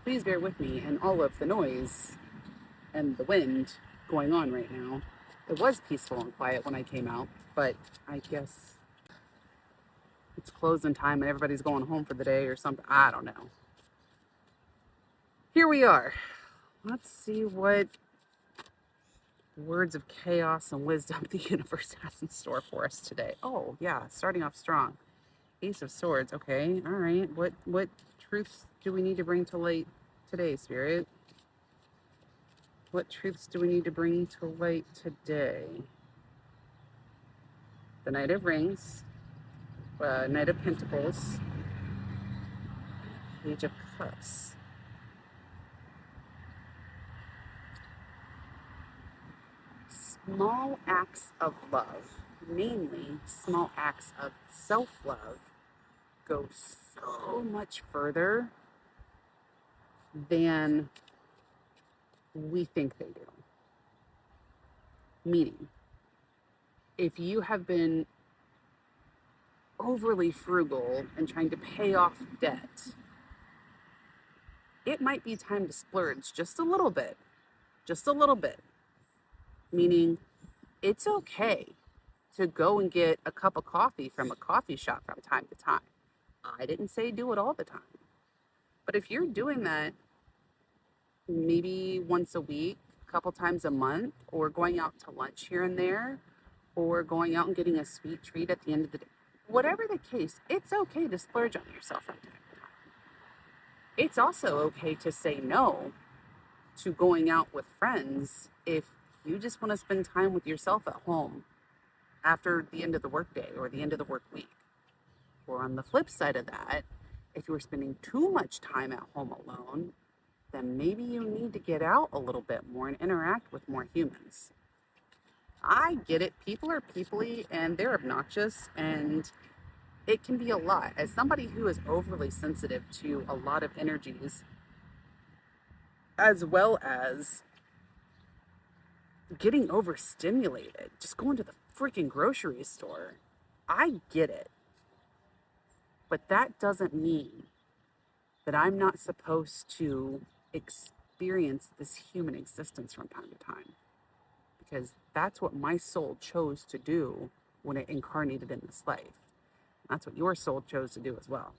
please bear with me and all of the noise and the wind going on right now. It was peaceful and quiet when I came out, but I guess it's closing time and everybody's going home for the day or something. I don't know. Here we are. Let's see what words of chaos and wisdom the universe has in store for us today. Oh, yeah, starting off strong. Ace of Swords. Okay, all right. What truths do we need to bring to light today, Spirit? What truths do we need to bring to light today? The Knight of Rings, Knight of Pentacles, Page of Cups. Small acts of love, namely small acts of self-love, go so much further than we think they do. Meaning, if you have been overly frugal and trying to pay off debt, it might be time to splurge just a little bit. Just a little bit. Meaning, it's okay to go and get a cup of coffee from a coffee shop from time to time. I didn't say do it all the time. But if you're doing that maybe once a week, a couple times a month, or going out to lunch here and there, or going out and getting a sweet treat at the end of the day, whatever the case, it's okay to splurge on yourself from time to time. It's also okay to say no to going out with friends if you just want to spend time with yourself at home after the end of the workday or the end of the work week. Or on the flip side of that, if you're spending too much time at home alone, then maybe you need to get out a little bit more and interact with more humans. I get it. People are peoply and they're obnoxious, and it can be a lot. As somebody who is overly sensitive to a lot of energies, as well as getting overstimulated, just going to the freaking grocery store, I get it. But that doesn't mean that I'm not supposed to experience this human existence from time to time. Because that's what my soul chose to do when it incarnated in this life. That's what your soul chose to do as well.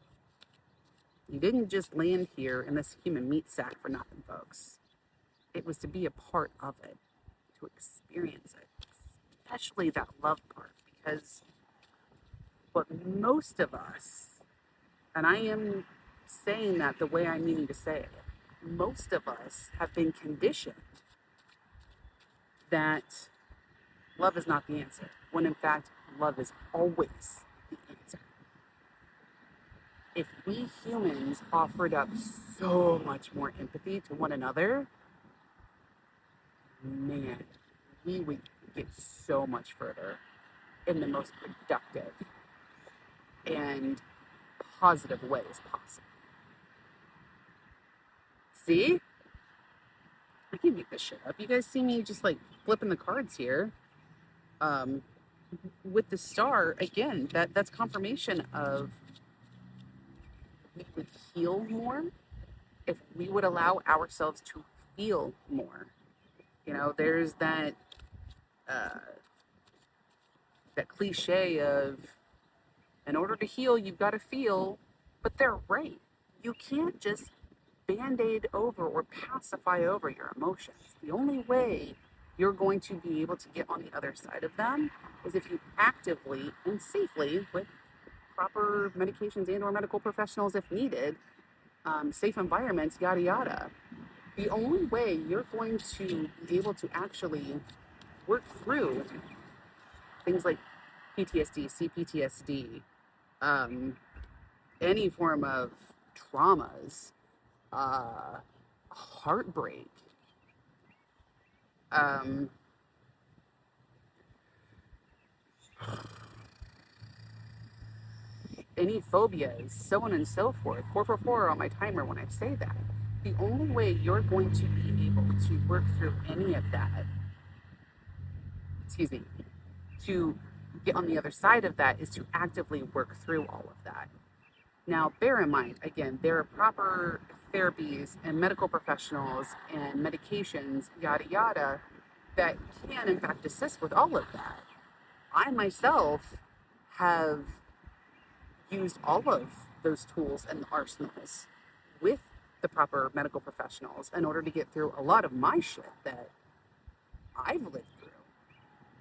You didn't just land here in this human meat sack for nothing, folks. It was to be a part of it, to experience it, especially that love part. Because what most of us, and I am saying that the way I'm meaning to say it, most of us have been conditioned that love is not the answer, when in fact, love is always the answer. If we humans offered up so much more empathy to one another, man, we would get so much further in the most productive and positive ways possible. See? I can make this shit up. You guys see me just like flipping the cards here. With the star, again, that's confirmation of we would heal more if we would allow ourselves to feel more. You know, there's that cliche of, in order to heal, you've got to feel, but they're right. You can't just band-aid over or pacify over your emotions. The only way you're going to be able to get on the other side of them is if you actively and safely, with proper medications and or medical professionals if needed, safe environments, yada yada. The only way you're going to be able to actually work through things like PTSD, CPTSD, any form of traumas, heartbreak, any phobias, so on and so forth. 444 on my timer when I say that. The only way you're going to be able to work through any of that, to get on the other side of that, is to actively work through all of that. Now, bear in mind, again, there are proper therapies and medical professionals and medications, yada yada, that can in fact assist with all of that. I myself have used all of those tools and arsenals with the proper medical professionals in order to get through a lot of my shit that I've lived through.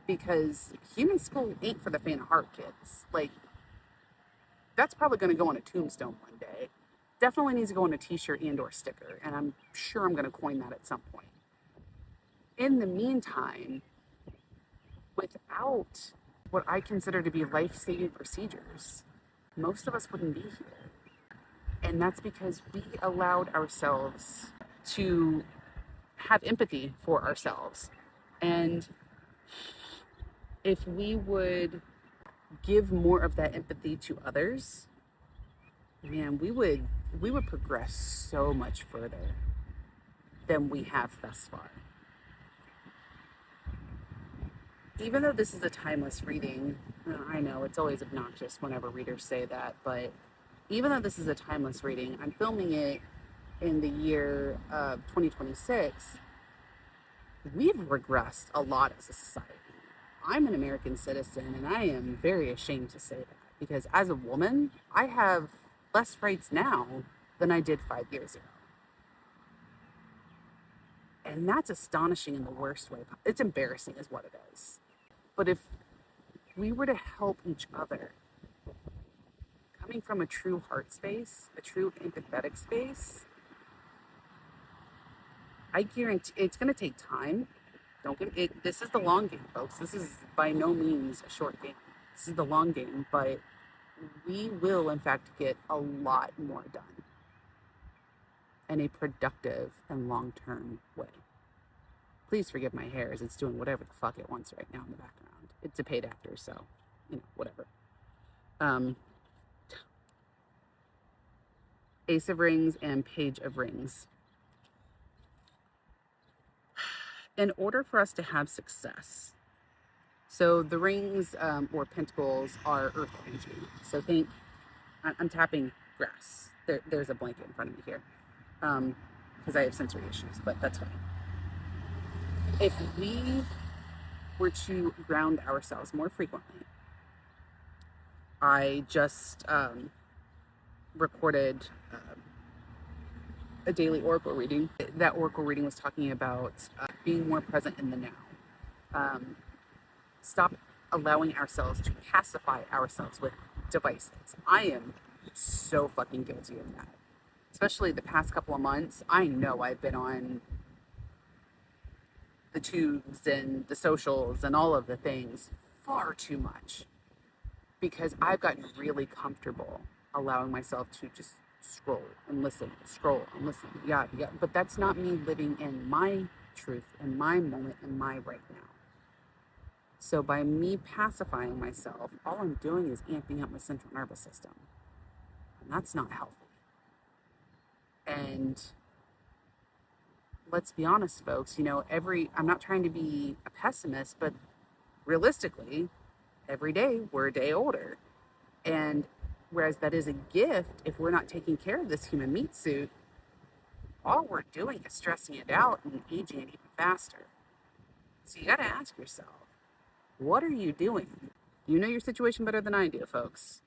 Because human school ain't for the faint of heart, kids. Like, that's probably going to go on a tombstone one day. Definitely needs to go on a t-shirt and or sticker, and I'm sure I'm going to coin that at some point. In the meantime, without what I consider to be life-saving procedures, most of us wouldn't be here. And that's because we allowed ourselves to have empathy for ourselves. And if we would give more of that empathy to others, man, we would progress so much further than we have thus far. Even though this is a timeless reading, I know it's always obnoxious whenever readers say that, but even though this is a timeless reading, I'm filming it in the year of 2026. We've regressed a lot as a society. I'm an American citizen, and I am very ashamed to say that because as a woman, I have less rights now than I did 5 years ago. And that's astonishing in the worst way. It's embarrassing, is what it is. But if we were to help each other, coming from a true heart space, a true empathetic space, I guarantee it's going to take time. Don't get it. This is the long game, folks. This is by no means a short game. This is the long game, but we will, in fact, get a lot more done in a productive and long-term way. Please forgive my hair as it's doing whatever the fuck it wants right now in the background. It's a paid actor, so, whatever. Ace of Rings and Page of Rings. In order for us to have success, so the rings or pentacles are earth energy. So I'm tapping grass. There's a blanket in front of me here because I have sensory issues, but that's fine. If we were to ground ourselves more frequently, I just recorded a daily oracle reading. That oracle reading was talking about being more present in the now. Stop allowing ourselves to pacify ourselves with devices. I am so fucking guilty of that. Especially the past couple of months. I know I've been on the tubes and the socials and all of the things far too much because I've gotten really comfortable allowing myself to just scroll and listen, yeah. But that's not me living in my truth, in my moment, in my right now. So by me pacifying myself, all I'm doing is amping up my central nervous system. And that's not healthy. And let's be honest, folks, I'm not trying to be a pessimist, but realistically, every day we're a day older. And whereas that is a gift, if we're not taking care of this human meat suit, all we're doing is stressing it out and aging it even faster. So you got to ask yourself, what are you doing? You know your situation better than I do, folks.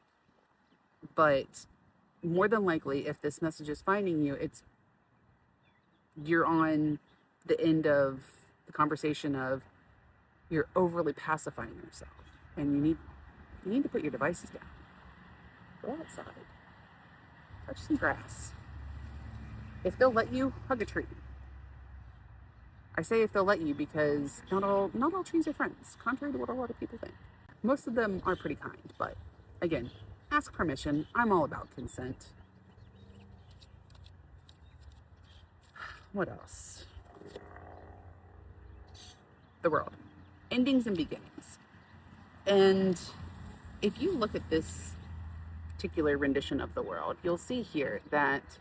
But more than likely, if this message is finding you, you're on the end of the conversation of you're overly pacifying yourself, and you need to put your devices down. Go outside, touch some grass. If they'll let you, hug a tree. I say if they'll let you because not all trees are friends, contrary to what a lot of people think. Most of them are pretty kind, but again, ask permission. I'm all about consent. What else? The world. Endings and beginnings. And if you look at this particular rendition of the world, you'll see here that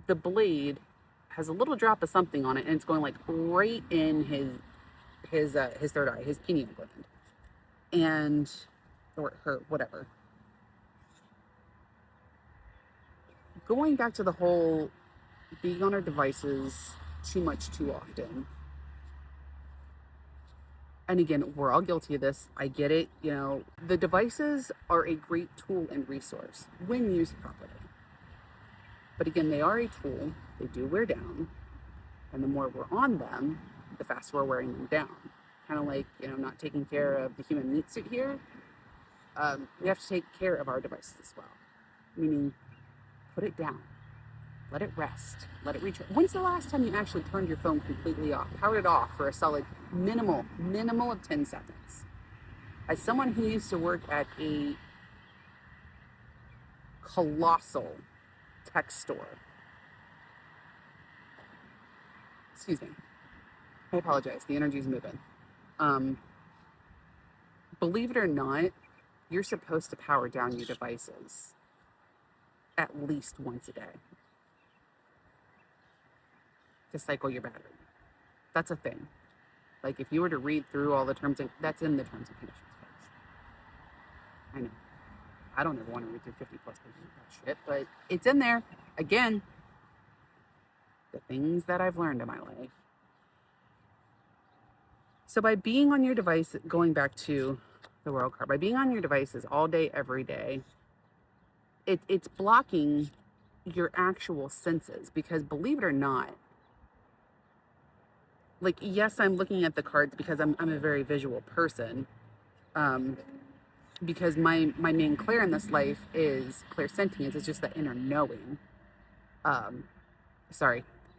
the blade has a little drop of something on it, and it's going like right in his third eye, his pineal gland, or her, whatever. going back to the whole being on our devices too much, too often. And again, we're all guilty of this. I get it. You know, the devices are a great tool and resource when used properly. But again, they are a tool. They do wear down. And the more we're on them, the faster we're wearing them down. Kind of like, you know, not taking care of the human meat suit here. We have to take care of our devices as well. Meaning, put it down. Let it rest. Let it recharge. When's the last time you actually turned your phone completely off? Powered it off for a solid minimal of 10 seconds. As someone who used to work at a colossal tech store. Excuse me. I apologize. The energy's moving. Believe it or not, you're supposed to power down your devices at least once a day to cycle your battery. That's a thing. Like if you were to read through all the terms, that's in the terms and conditions, folks. I know. I don't ever want to read through 50 plus pages of that shit, but it's in there. Again, the things that I've learned in my life. So by being on your device, going back to the World card, by being on your devices all day, every day, it's blocking your actual senses, because believe it or not, like, yes, I'm looking at the cards because I'm a very visual person. Because my main clair in this life is clairsentience. It's just that inner knowing.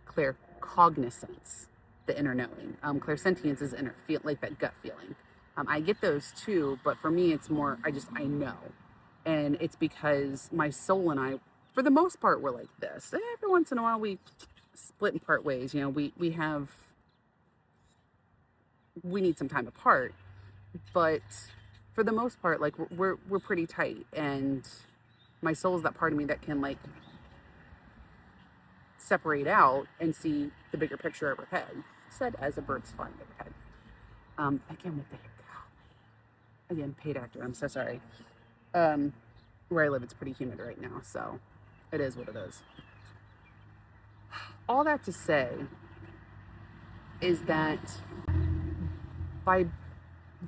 Clair cognizance, the inner knowing. Clairsentience is inner feel, like that gut feeling. I get those too, but for me, it's more, I know. And it's because my soul and I, for the most part, we're like this. Every once in a while, we split and part ways. You know, we need some time apart, but for the most part, like we're pretty tight. And my soul is that part of me that can like separate out and see the bigger picture overhead. Said as a bird's flying overhead. Again with the again, paid actor. I'm so sorry. Where I live, it's pretty humid right now, so it is what it is. All that to say is that by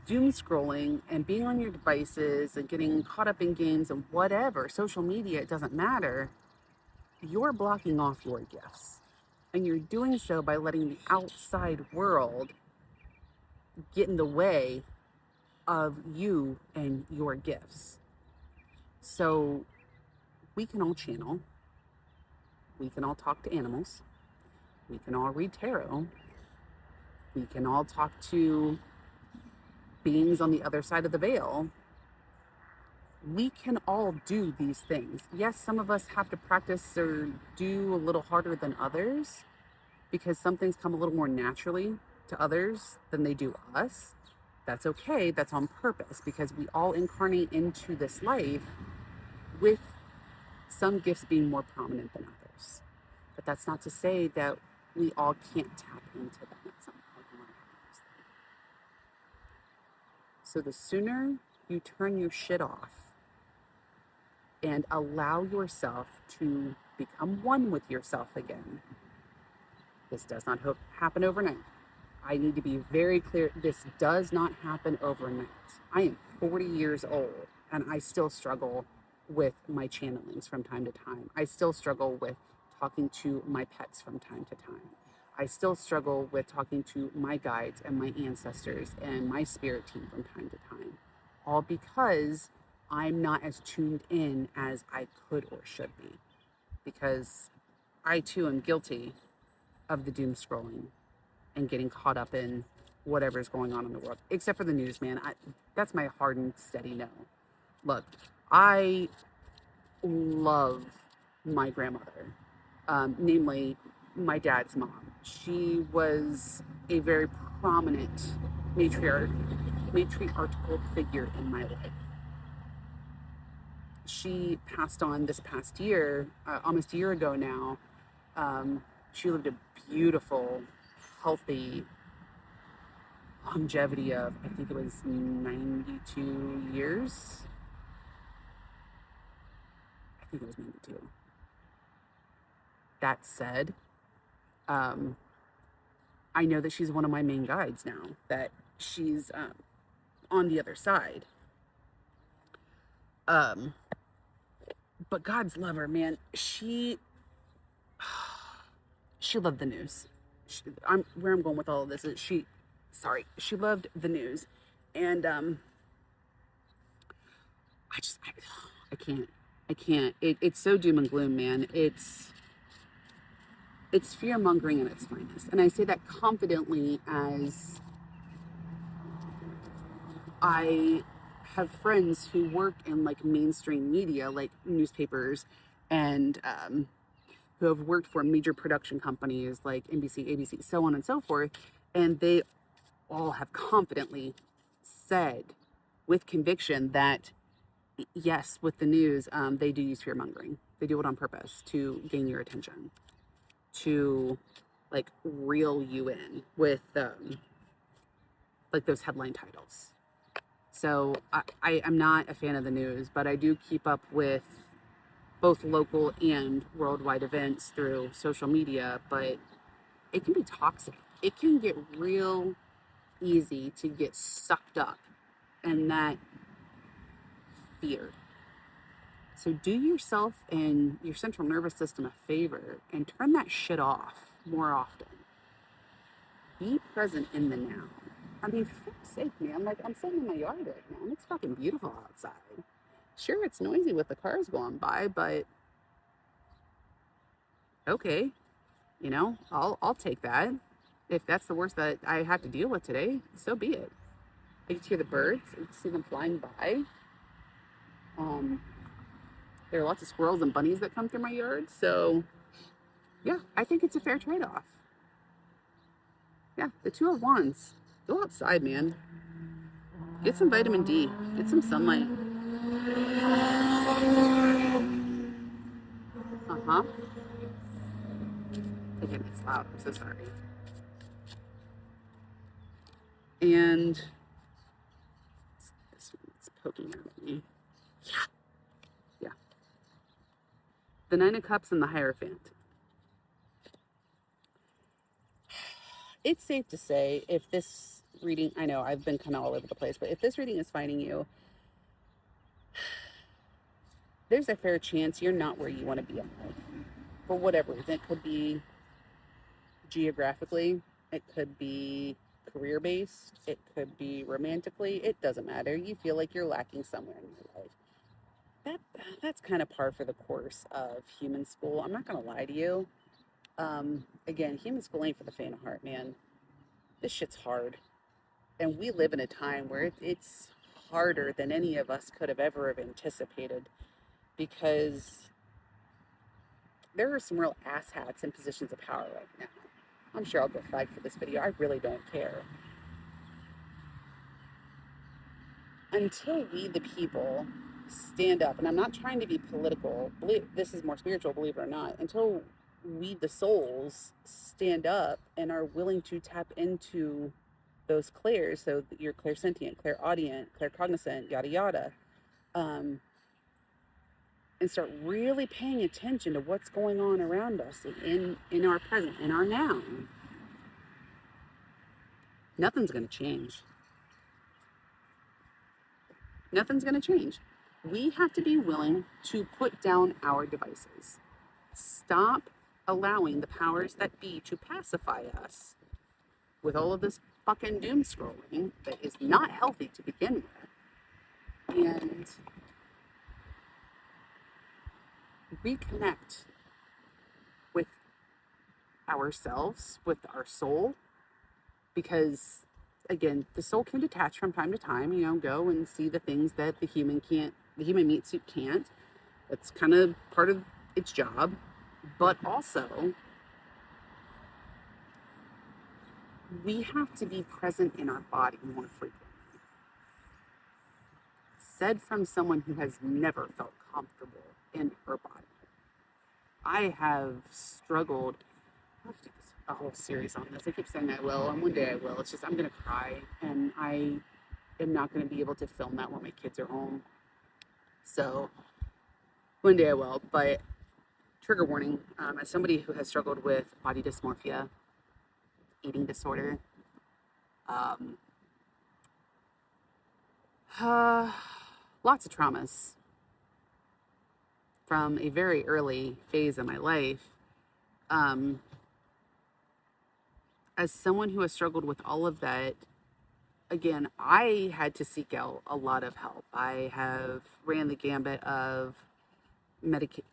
doom scrolling and being on your devices and getting caught up in games and whatever, social media, it doesn't matter, you're blocking off your gifts. And you're doing so by letting the outside world get in the way of you and your gifts. So we can all channel, we can all talk to animals, we can all read tarot, we can all talk to beings on the other side of the veil. We can all do these things. Yes, some of us have to practice or do a little harder than others because some things come a little more naturally to others than they do us. That's okay. That's on purpose, because we all incarnate into this life with some gifts being more prominent than others. But that's not to say that we all can't tap into them at some point in our lives. So the sooner you turn your shit off and allow yourself to become one with yourself again. This does not happen overnight. I need to be very clear. This does not happen overnight. I am 40 years old and I still struggle with my channelings from time to time. I still struggle with talking to my pets from time to time. I still struggle with talking to my guides and my ancestors and my spirit team from time to time. All because I'm not as tuned in as I could or should be. Because I too am guilty of the doom scrolling and getting caught up in whatever's going on in the world, except for the news, man. That's my hard and steady no. Look, I love my grandmother, namely my dad's mom. She was a very prominent matriarchal figure in my life. She passed on this past year, almost a year ago now. She lived a beautiful, healthy longevity of, I think it was 92 years. I think it was 92. That said, um, I know that she's one of my main guides now, that she's on the other side. Um, but God's love her, man. She loved the news. Where I'm going with all of this is she loved the news, and I can't, it's so doom and gloom, man. It's fear mongering at its finest, and I say that confidently as I have friends who work in like mainstream media, like newspapers, and who have worked for major production companies like NBC, ABC, so on and so forth, and they all have confidently said with conviction that yes, with the news, they do use fear mongering. They do it on purpose to gain your attention, to like reel you in with like those headline titles. So I'm not a fan of the news, but I do keep up with both local and worldwide events through social media. But it can be toxic. It can get real easy to get sucked up in that fear. So do yourself and your central nervous system a favor and turn that shit off more often. Be present in the now. I mean, for fuck's sake, man. Like, I'm sitting in my yard right now, and it's fucking beautiful outside. Sure, it's noisy with the cars going by, but okay, you know, I'll take that. If that's the worst that I have to deal with today, so be it. I get to hear the birds. I get to see them flying by. There are lots of squirrels and bunnies that come through my yard, so yeah, I think it's a fair trade-off. Yeah, the Two of Wands. Go outside, man. Get some vitamin D. Get some sunlight. Uh-huh. Again, it's loud. I'm so sorry. And this one's poking out at me. Yeah. The Nine of Cups and the Hierophant. It's safe to say if this reading, I know I've been kind of all over the place, but if this reading is finding you, there's a fair chance you're not where you want to be in life. For whatever reason. It could be geographically, it could be career based, it could be romantically, it doesn't matter. You feel like you're lacking somewhere in your life. That's kind of par for the course of human school. I'm not gonna lie to you. Again, human school ain't for the faint of heart, man. This shit's hard. And we live in a time where it's harder than any of us could have ever have anticipated, because there are some real asshats in positions of power right now. I'm sure I'll get flagged for this video. I really don't care. Until we, the people, stand up, and I'm not trying to be political, this is more spiritual, believe it or not, until we, the souls, stand up and are willing to tap into those clairs, so that you're clairsentient, clairaudient, claircognizant, yada yada, and start really paying attention to what's going on around us in our present, in our now, nothing's going to change. Nothing's going to change. We have to be willing to put down our devices. Stop allowing the powers that be to pacify us with all of this fucking doom scrolling that is not healthy to begin with. And reconnect with ourselves, with our soul, because again, the soul can detach from time to time, you know, go and see the things that the human meat suit can't. That's kind of part of its job. But also, we have to be present in our body more frequently. Said from someone who has never felt comfortable in her body. I have struggled. I have to do a whole series on this. I keep saying I will, and one day I will. It's just I'm gonna cry, and I am not gonna be able to film that when my kids are home. So one day I will. But trigger warning, as somebody who has struggled with body dysmorphia, eating disorder, um, lots of traumas from a very early phase of my life. Um, as someone who has struggled with all of that, again, I had to seek out a lot of help. I have ran the gambit of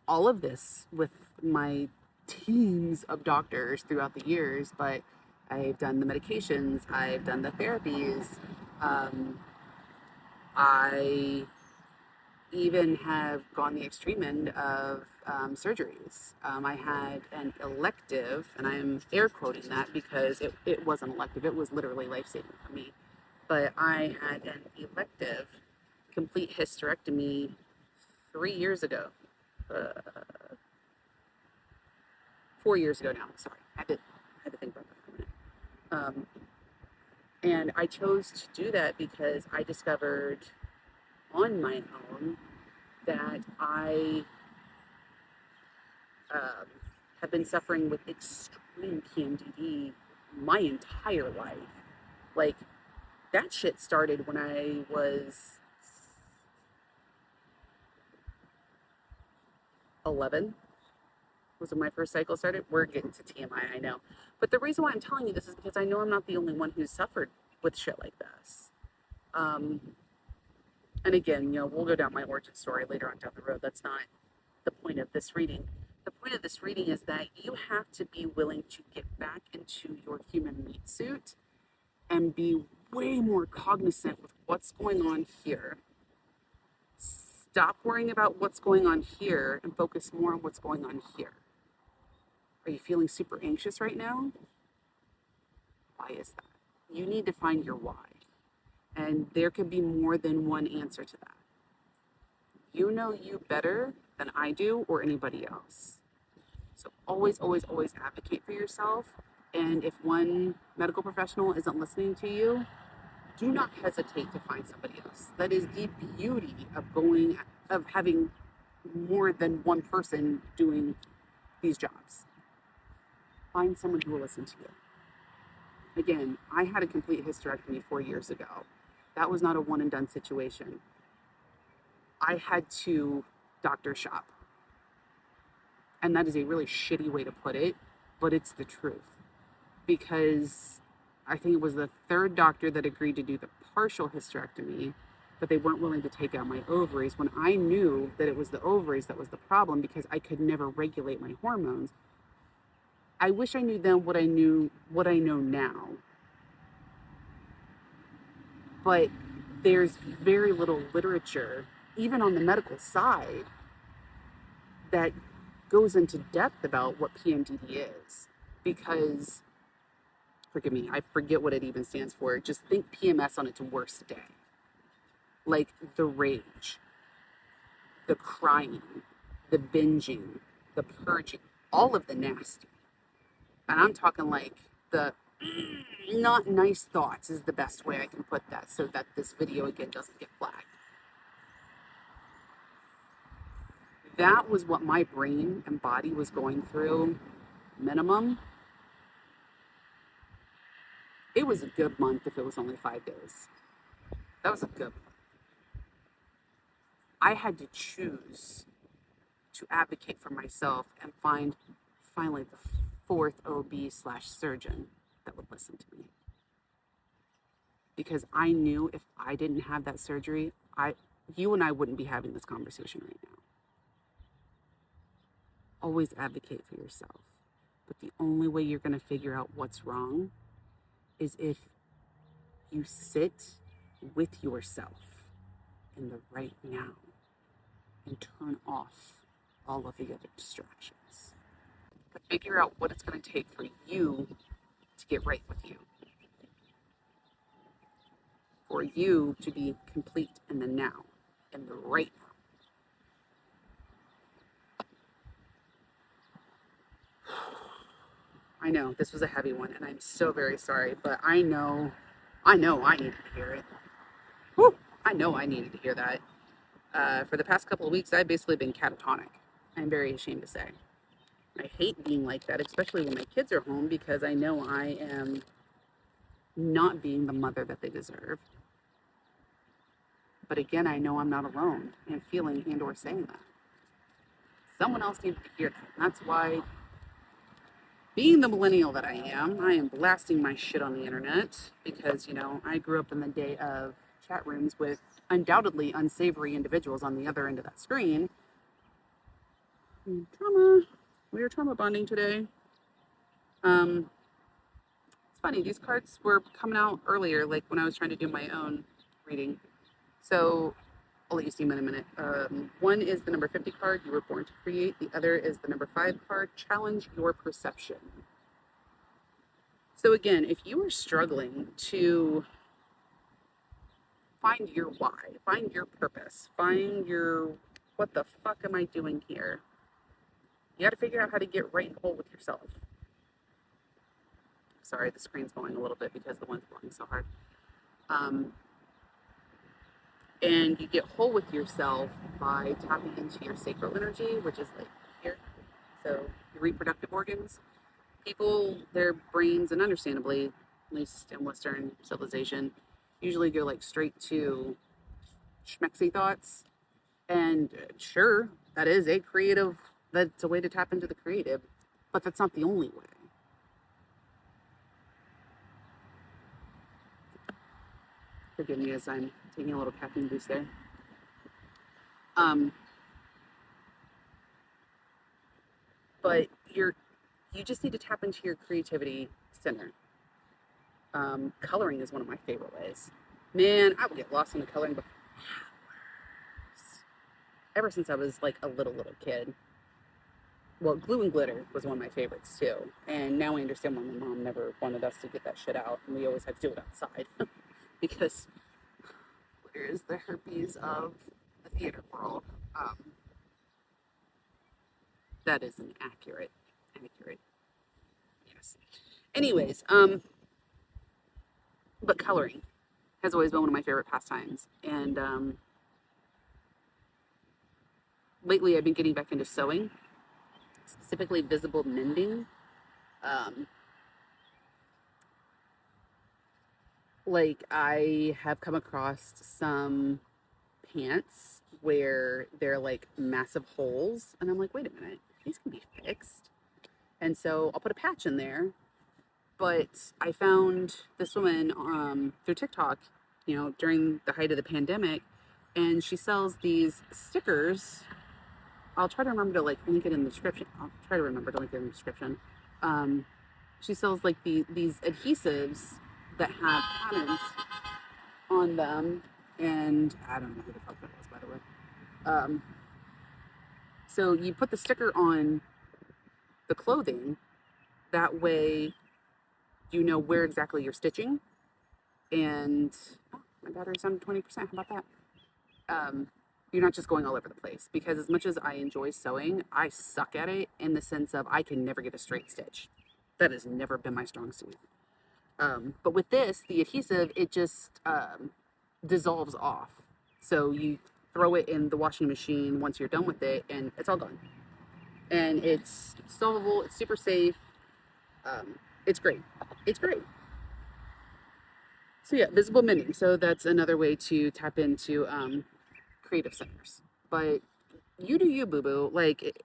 all of this with my teams of doctors throughout the years, but I've done the medications, I've done the therapies, I even have gone the extreme end of surgeries. I had an elective, and I'm air quoting that because it wasn't elective, it was literally life saving for me. But I had an elective complete hysterectomy 3 years ago. 4 years ago now. Sorry, I had to think about that for a minute. And I chose to do that because I discovered on my own that I have been suffering with extreme PMDD my entire life. Like, that shit started when I was 11. Was when my first cycle started. We're getting to TMI, I know. But the reason why I'm telling you this is because I know I'm not the only one who's suffered with shit like this. And again, we'll go down my origin story later on down the road. That's not the point of this reading. The point of this reading is that you have to be willing to get back into your human meat suit and be way more cognizant with what's going on here. Stop worrying about what's going on here and focus more on what's going on here. Are you feeling super anxious right now? Why is that? You need to find your why. And there could be more than one answer to that. You know you better than I do or anybody else. So always, always, always advocate for yourself. And if one medical professional isn't listening to you, do not hesitate to find somebody else. That is the beauty of having more than one person doing these jobs. Find someone who will listen to you. Again, I had a complete hysterectomy 4 years ago. That was not a one and done situation. I had to doctor shop. And that is a really shitty way to put it, but it's the truth. Because I think it was the third doctor that agreed to do the partial hysterectomy, but they weren't willing to take out my ovaries when I knew that it was the ovaries that was the problem because I could never regulate my hormones. I wish I knew then what I know now. But there's very little literature, even on the medical side, that goes into depth about what PMDD is. Because, forgive me, I forget what it even stands for. Just think PMS on its worst day. Like the rage, the crying, the binging, the purging, all of the nasty. And I'm talking like the not nice thoughts is the best way I can put that so that this video again doesn't get flagged. That was what my brain and body was going through, minimum. It was a good month if it was only 5 days. That was a good month. I had to choose to advocate for myself and find finally the fourth OB/surgeon that would listen to me. Because I knew if I didn't have that surgery, you and I wouldn't be having this conversation right now. Always advocate for yourself. But the only way you're going to figure out what's wrong is if you sit with yourself in the right now and turn off all of the other distractions. But figure out what it's going to take for you to get right with you. For you to be complete in the now, in the right now. I know this was a heavy one, and I'm so very sorry, but I know I needed to hear it. Whew, I know I needed to hear that. For the past couple of weeks, I've basically been catatonic. I'm very ashamed to say. I hate being like that, especially when my kids are home, because I know I am not being the mother that they deserve. But again, I know I'm not alone in feeling and or saying that. Someone else needed to hear that. That's why, being the millennial that I am blasting my shit on the internet because, I grew up in the day of chat rooms with undoubtedly unsavory individuals on the other end of that screen. Trauma. We are trauma bonding today. It's funny, these cards were coming out earlier, like when I was trying to do my own reading. So I'll let you see them in a minute. One is the number 50 card, you were born to create. The other is the number 5 card, challenge your perception. So again, if you are struggling to find your why, find your purpose, find your what the fuck am I doing here? You got to figure out how to get right and whole with yourself. Sorry, the screen's going a little bit because the wind's blowing so hard. And you get whole with yourself by tapping into your sacral energy, which is like here. So your reproductive organs. People, their brains, and understandably, at least in Western civilization, usually go like straight to schmexy thoughts. And sure, that's a way to tap into the creative, but that's not the only way. Forgive me as I'm taking a little caffeine boost there. But you just need to tap into your creativity center. Coloring is one of my favorite ways. Man, I would get lost in the coloring book ever since I was like a little kid. Well, glue and glitter was one of my favorites too. And now I understand why my mom never wanted us to get that shit out, and we always had to do it outside because glitter is the herpes of the theater world. That isn't accurate. Yes. Anyways, but coloring has always been one of my favorite pastimes, and lately I've been getting back into sewing, specifically visible mending. Like I have come across some pants where they're like massive holes, and I'm like, wait a minute, these can be fixed. And so I'll put a patch in there. But I found this woman through TikTok, during the height of the pandemic, and she sells these stickers. I'll try to remember to like link it in the description. She sells like these adhesives that have patterns on them, and I don't know who the fuck that was, by the way. So you put the sticker on the clothing, that way you know where exactly you're stitching. And my battery's on 20%. How about that? You're not just going all over the place, because as much as I enjoy sewing, I suck at it in the sense of I can never get a straight stitch. That has never been my strong suit. But with this, the adhesive, it just dissolves off. So you throw it in the washing machine once you're done with it, and it's all gone. And it's sewable, it's super safe. It's great. It's great. So yeah, visible mending. So that's another way to tap into creative centers. But you do you, boo boo. Like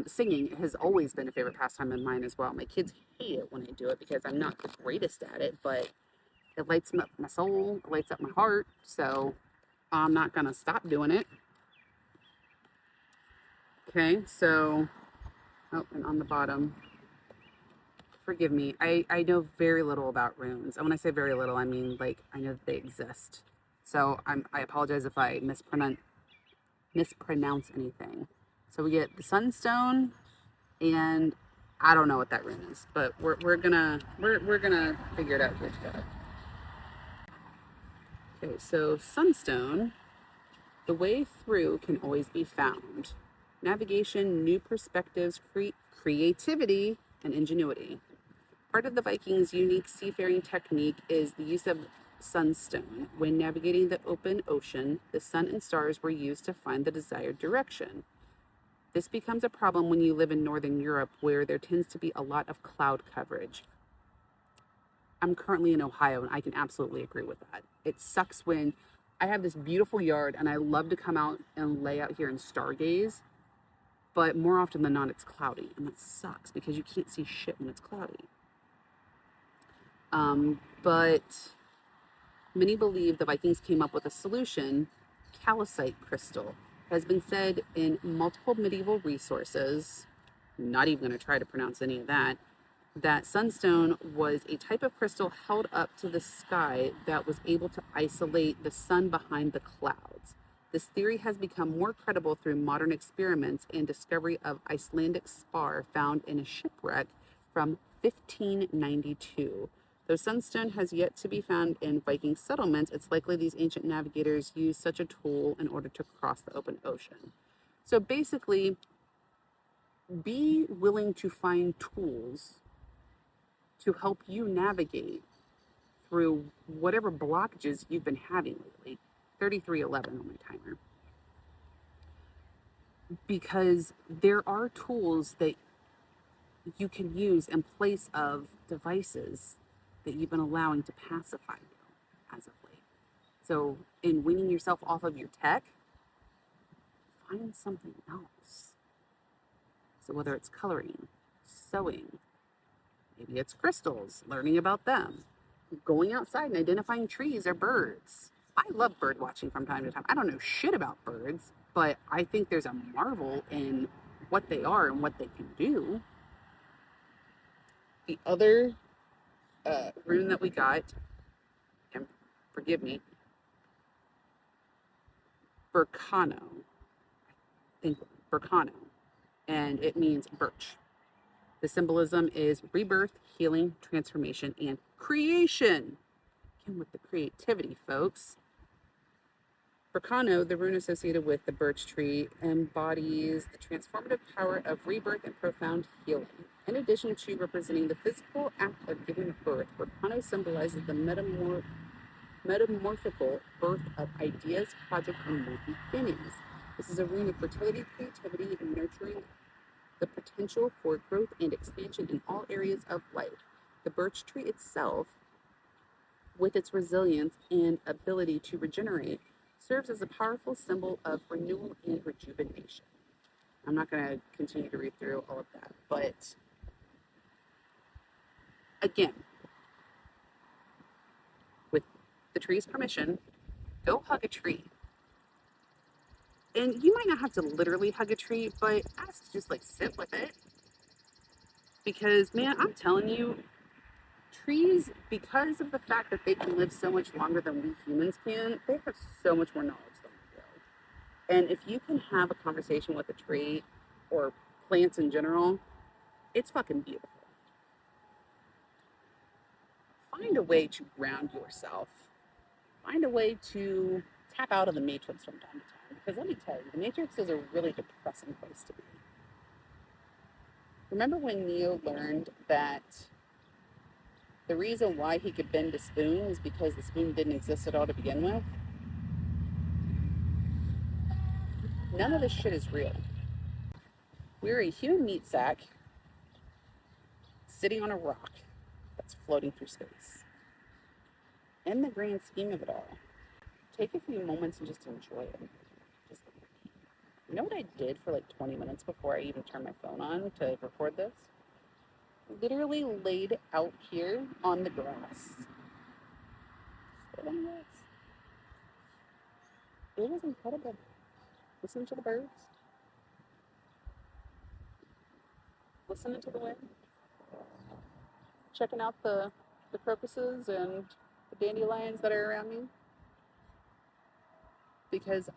singing has always been a favorite pastime of mine as well. My kids hate it when I do it because I'm not the greatest at it, but it lights up my soul, it lights up my heart. So I'm not gonna stop doing it. Okay, so and on the bottom, forgive me, I know very little about runes. And when I say very little, I mean like I know that they exist. So I apologize if I mispronounce anything. So we get the sunstone, and I don't know what that rune is, but we're gonna figure it out here together. Okay, so sunstone, the way through can always be found. Navigation, new perspectives, creativity, and ingenuity. Part of the Vikings' unique seafaring technique is the use of sunstone. When navigating the open ocean, the sun and stars were used to find the desired direction. This becomes a problem when you live in Northern Europe, where there tends to be a lot of cloud coverage. I'm currently in Ohio, and I can absolutely agree with that. It sucks when I have this beautiful yard and I love to come out and lay out here and stargaze, but more often than not, it's cloudy, and that sucks because you can't see shit when it's cloudy. But many believe the Vikings came up with a solution. Calcite crystal has been said in multiple medieval resources, not even going to try to pronounce any of that, that sunstone was a type of crystal held up to the sky that was able to isolate the sun behind the clouds. This theory has become more credible through modern experiments and discovery of Icelandic spar found in a shipwreck from 1592. Though sunstone has yet to be found in Viking settlements, it's likely these ancient navigators used such a tool in order to cross the open ocean. So basically, be willing to find tools to help you navigate through whatever blockages you've been having lately. 3311 on my timer. Because there are tools that you can use in place of devices that you've been allowing to pacify you as of late. So, in weaning yourself off of your tech, find something else. So, whether it's coloring, sewing, maybe it's crystals, learning about them, going outside and identifying trees or birds. I love bird watching from time to time. I don't know shit about birds, but I think there's a marvel in what they are and what they can do. The other rune that we got, and forgive me, Berkano. I think Berkano, and it means birch. The symbolism is rebirth, healing, transformation, and creation. Again, with the creativity, folks. Berkano, the rune associated with the birch tree, embodies the transformative power of rebirth and profound healing. In addition to representing the physical act of giving birth, Berkano symbolizes the metamorphical birth of ideas, projects, and new beginnings. This is a rune of fertility, creativity, and nurturing the potential for growth and expansion in all areas of life. The birch tree itself, with its resilience and ability to regenerate, serves as a powerful symbol of renewal and rejuvenation. I'm not going to continue to read through all of that, but again, with the tree's permission, go hug a tree. And you might not have to literally hug a tree, but ask to just like sit with it. Because, man, I'm telling you, trees, because of the fact that they can live so much longer than we humans can, they have so much more knowledge than we do. And if you can have a conversation with a tree or plants in general, it's fucking beautiful. Find a way to ground yourself. Find a way to tap out of the matrix from time to time. Because let me tell you, the matrix is a really depressing place to be. Remember when Neo learned that the reason why he could bend a spoon is because the spoon didn't exist at all to begin with? None of this shit is real. We're a human meat sack sitting on a rock that's floating through space. In the grand scheme of it all, take a few moments and just enjoy it. Just, you know what I did for like 20 minutes before I even turned my phone on to record this? Literally laid out here on the grass. It was incredible. Listening to the birds. Listening to the wind. Checking out the crocuses and the dandelions that are around me. Because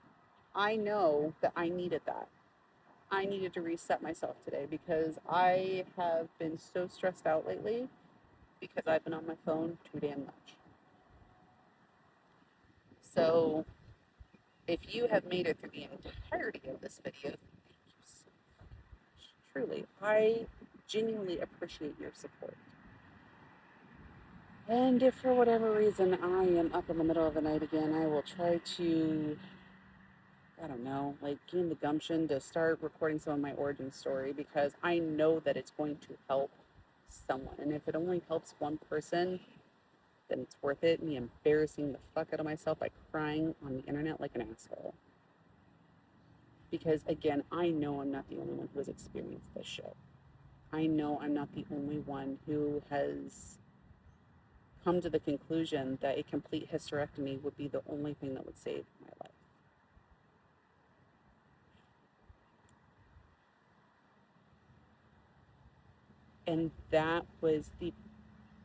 I know that I needed that. I needed to reset myself today because I have been so stressed out lately because I've been on my phone too damn much. So if you have made it through the entirety of this video, thank you so much. Truly, I genuinely appreciate your support. And if for whatever reason I am up in the middle of the night again, I will try to I don't know, like gain the gumption to start recording some of my origin story because I know that it's going to help someone. And if it only helps one person, then it's worth it. Me embarrassing the fuck out of myself by crying on the internet like an asshole. Because again, I know I'm not the only one who has experienced this shit. I know I'm not the only one who has come to the conclusion that a complete hysterectomy would be the only thing that would save my life. And that was the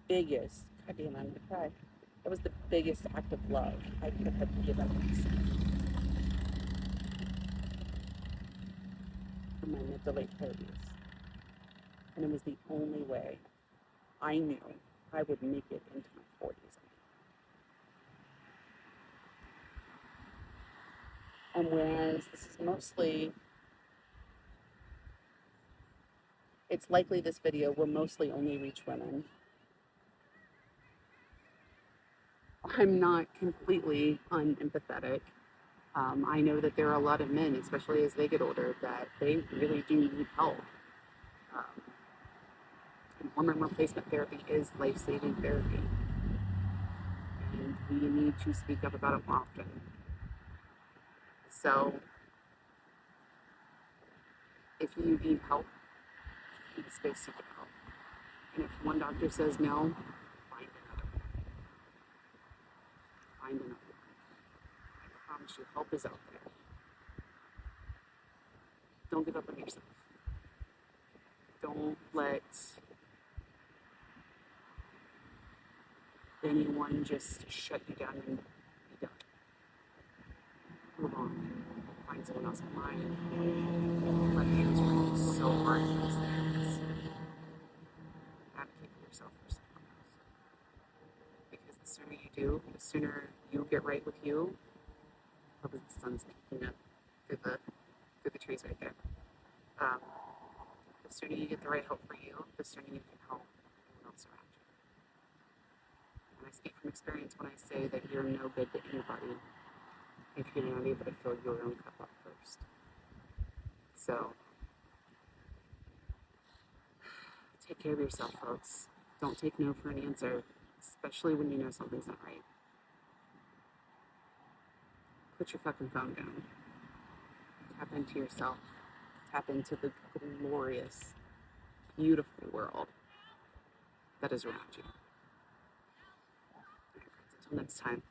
biggest, goddamn, I'm gonna cry. That was the biggest act of love I could have given myself in my mid to late 30s. And it was the only way I knew I would make it into my 40s. And whereas this is mostly, it's likely this video will mostly only reach women. I'm not completely unempathetic. I know that there are a lot of men, especially as they get older, that they really do need help. Um, and hormone replacement therapy is life-saving therapy. And we need to speak up about it more often. So, if you need help, please go seek help. And if one doctor says no, find another one. Find another one. I promise you, help is out there. Don't give up on yourself. Don't let anyone just shut you down and be done. Move on. Find someone else in line. Let me is working so hard for these things. Advocate for yourself for someone else. Because the sooner you do, the sooner you get right with you. Probably the sun's peeking up through the trees right there. The sooner you get the right help for you, the sooner you can help everyone else around you. And I speak from experience when I say that you're no good to anybody if you're not able to fill your own cup up first. So, take care of yourself, folks. Don't take no for an answer, especially when you know something's not right. Put your fucking phone down. Tap into yourself. Tap into the glorious, beautiful world that is around you. All right, friends, until next time.